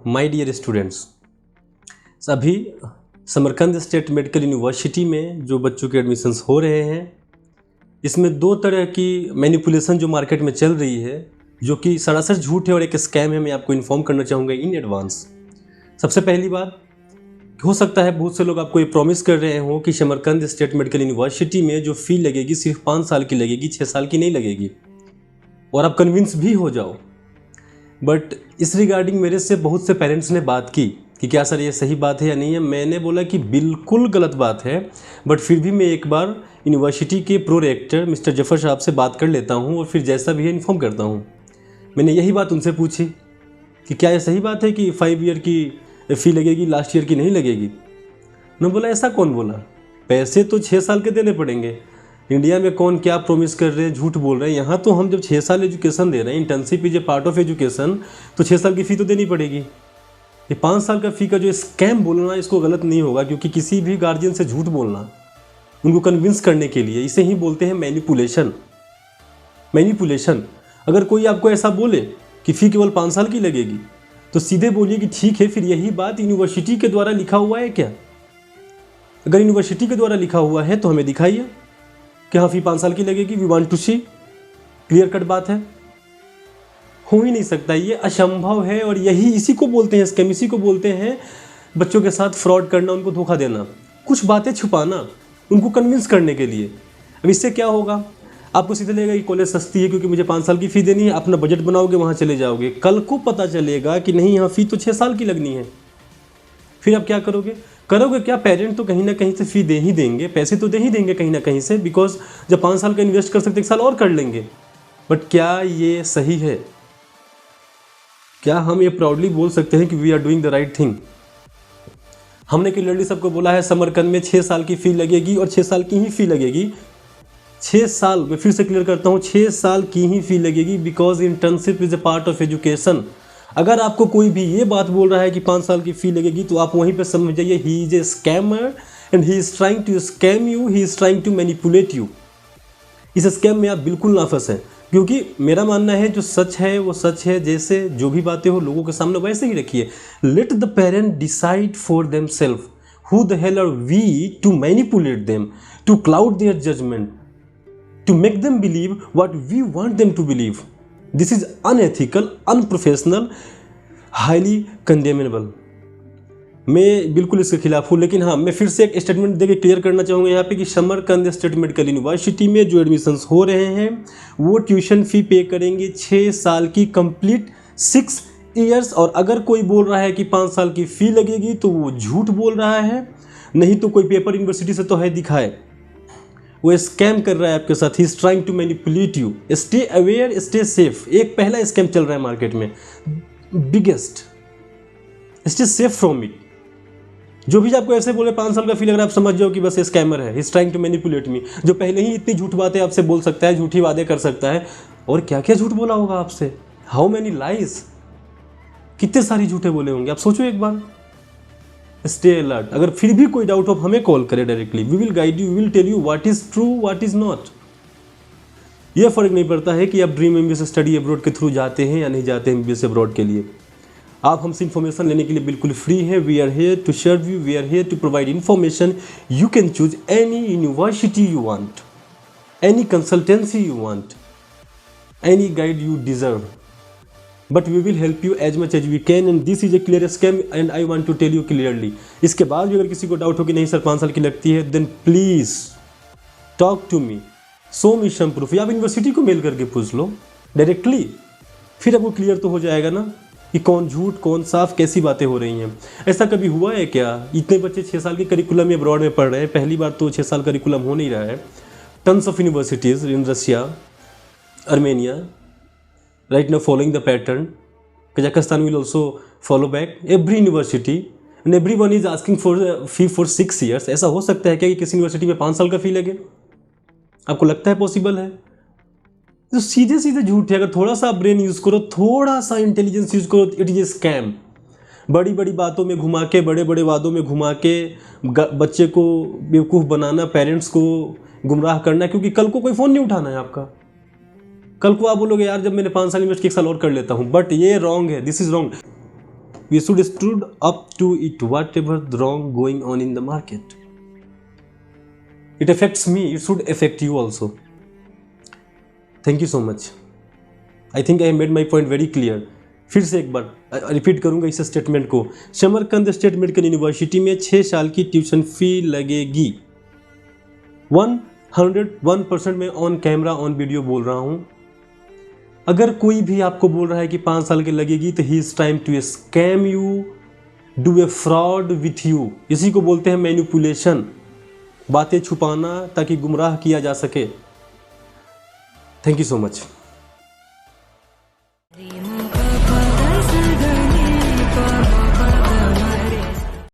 My dear students, अभी Samarkand state medical university में जो बच्चों के एडमिशन्स हो रहे हैं, इसमें दो तरह की मैनिपुलेशन जो मार्केट में चल रही है, जो कि सरासर झूठ है और एक स्कैम है। मैं आपको इन्फॉर्म करना चाहूँगा इन एडवांस। सबसे पहली बात, हो सकता है बहुत से लोग आपको ये प्रॉमिस कर रहे हो कि समरकंद स्टेट मेडिकल यूनिवर्सिटी में जो फ़ी लगेगी सिर्फ 5 साल की लगेगी, 6 साल की नहीं लगेगी, और आप कन्विंस भी हो जाओ। बट इस रिगार्डिंग मेरे से बहुत से पेरेंट्स ने बात की कि क्या सर ये सही बात है या नहीं है। मैंने बोला कि बिल्कुल गलत बात है, बट फिर भी मैं एक बार यूनिवर्सिटी के प्रो रेक्टर मिस्टर जफर साहब से बात कर लेता हूँ और फिर जैसा भी है इन्फॉर्म करता हूँ। मैंने यही बात उनसे पूछी कि क्या ये सही बात है कि 5 ईयर की फ़ी लगेगी, लास्ट ईयर की नहीं लगेगी। उन्होंने बोला ऐसा कौन बोला, पैसे तो 6 साल के देने पड़ेंगे। इंडिया में कौन क्या प्रॉमिस कर रहे हैं, झूठ बोल रहे हैं। यहाँ तो हम जब 6 साल एजुकेशन दे रहे हैं, internship is a part of education, तो 6 साल की फ़ी तो देनी पड़ेगी। ये 5 साल का फ़ी का जो स्कैम बोलना, इसको गलत नहीं होगा, क्योंकि किसी भी गार्जियन से झूठ बोलना उनको कन्विंस करने के लिए, इसे ही बोलते हैं मैनिपुलेशन। मैनिपुलेशन। अगर कोई आपको ऐसा बोले कि फ़ी केवल 5 साल की लगेगी, तो सीधे बोलिए कि ठीक है, फिर यही बात यूनिवर्सिटी के द्वारा लिखा हुआ है क्या? अगर यूनिवर्सिटी के द्वारा लिखा हुआ है तो हमें दिखाइए कि हाँ फ़ी 5 साल की लगेगी। We want to see. Clear cut बात है, हो ही नहीं सकता, ये असंभव है। और यही इसी को बोलते हैं स्कैम, इसी को बोलते हैं बच्चों के साथ फ्रॉड करना, उनको धोखा देना, कुछ बातें छुपाना उनको कन्विंस करने के लिए। अब इससे क्या होगा, आपको सीधे लगेगा कि कॉलेज सस्ती है क्योंकि मुझे 5 साल की फ़ी देनी है, अपना बजट बनाओगे, वहाँ चले जाओगे। कल को पता चलेगा कि नहीं, यहाँ फ़ी तो 6 साल की लगनी है। फिर आप क्या करोगे क्या? पेरेंट तो कहीं ना कहीं से फ़ी दे ही देंगे, पैसे तो दे ही देंगे कहीं ना कहीं से, बिकॉज जब 5 साल का इन्वेस्ट कर सकते 1 साल और कर लेंगे। बट क्या ये सही है? क्या हम ये प्राउडली बोल सकते हैं कि we are doing the right thing? हमने क्लियरली सबको बोला है समरकंद में 6 साल की फ़ी लगेगी और 6 साल की ही फ़ी लगेगी। 6 साल, मैं फिर से क्लियर करता हूँ, 6 साल की ही फ़ी लगेगी, because internship is a part of education. अगर आपको कोई भी ये बात बोल रहा है कि 5 साल की फ़ी लगेगी, तो आप वहीं पे समझ जाइए he is a scammer and he is trying to scam you, he is trying to manipulate you. इस स्कैम में आप बिल्कुल ना फंसें, क्योंकि मेरा मानना है जो सच है वो सच है। जैसे जो भी बातें हो लोगों के सामने वैसे ही रखिए। Let the parent decide for them self. Who the hell are we to manipulate them, to cloud their judgement, to make them believe what we want them to believe. This is unethical, unprofessional, highly condemnable. मैं बिल्कुल इसके खिलाफ हूँ। लेकिन हाँ, मैं फिर से एक स्टेटमेंट देके क्लियर करना चाहूँगा यहाँ पे कि समरकंद स्टेट मेडिकल यूनिवर्सिटी में जो एडमिशन्स हो रहे हैं वो ट्यूशन फ़ी पे करेंगे 6 साल की, कंप्लीट 6 ईयर्स। और अगर कोई बोल रहा है कि 5 साल की फ़ी लगेगी तो वो झूठ बोल रहा है, नहीं तो कोई पेपर यूनिवर्सिटी से तो है दिखाए, वो स्कैम कर रहा है आपके साथ। He is trying to manipulate you. Stay aware, stay safe. एक पहला स्कैम चल रहा है मार्केट में, biggest. Stay safe from it. जो भी आपको ऐसे बोले 5 साल का फ़ी लग रहा है, आप समझ जाओ कि बस ये स्कैमर है। He is trying to manipulate me. जो पहले ही इतनी झूठ बातें आपसे बोल सकता है, झूठी वादे कर सकता है, और क्या क्या झूठ बोला होगा आपसे। हाउ मैनी लाइज, कितने सारी झूठे बोले होंगे, आप सोचो एक बार। Stay alert. अगर फिर भी कोई डाउट हो आप हमें कॉल करें directly. We will guide you, we will tell you what is true, what is not. ये फर्क नहीं पड़ता है कि आप ड्रीम एमबीबीएस स्टडी अब्रॉड के थ्रू जाते हैं या नहीं जाते हैं एमबीबीएस अब्रॉड के लिए। आप हमसे इन्फॉर्मेशन लेने के लिए बिल्कुल फ्री है। We are here to serve you, we are here to provide information. You can choose any university you want, any consultancy you want, any guide you deserve, but we will help you as much as we can, and this is a clear scam and I want to tell you clearly. इसके बाद भी अगर किसी को doubt हो कि नहीं sir 5 साल की लगती है, then please talk to me, show me some proof, या आप यूनिवर्सिटी को मेल करके पूछ लो डायरेक्टली। फिर आपको क्लियर तो हो जाएगा ना कि कौन झूठ कौन साफ, कैसी बातें हो रही हैं। ऐसा कभी हुआ है क्या? इतने बच्चे 6 साल के करिकुलम में अब्रॉड में पढ़ रहे हैं, पहली बार तो 6 साल करिकुलम हो नहीं रहा है। Tons of universities in Russia, Armenia, right now following the pattern. Kazakhstan will also follow back. Every university and everyone is asking for a fee for 6 years. ऐसा हो सकता है क्या कि किसी यूनिवर्सिटी में 5 साल का फ़ी लगे? आपको लगता है पॉसिबल है? तो सीधे सीधे झूठ है। अगर थोड़ा सा ब्रेन यूज़ करो, थोड़ा सा इंटेलिजेंस यूज़ करो, इट इज़ ए स्कैम। बड़ी बड़ी बातों में घुमा के, बड़े बड़े वादों में घुमा के बच्चे को बेवकूफ़ बनाना, पेरेंट्स को गुमराह करना, क्योंकि कल को कोई फ़ोन नहीं उठाना है आपका। कल को आप बोलोगे यार जब मैंने 5 साल इन्वेस्ट 1 साल और कर लेता हूँ, बट ये रॉन्ग है, this is wrong. we should stood up to it whatever the wrong going on in the market. It affects me, it should affect you also. Thank you so much. I think I made my point very clear. फिर से एक बार repeat करूंगा इस statement को। Samarkand state medical university में 6 साल की tuition fee लगेगी। 101% में ऑन कैमरा ऑन वीडियो बोल रहा हूं। अगर कोई भी आपको बोल रहा है कि 5 साल की लगेगी तो he is trying to scam you, do a fraud with you. इसी को बोलते हैं मैनिपुलेशन, बातें छुपाना ताकि गुमराह किया जा सके। Thank you so much.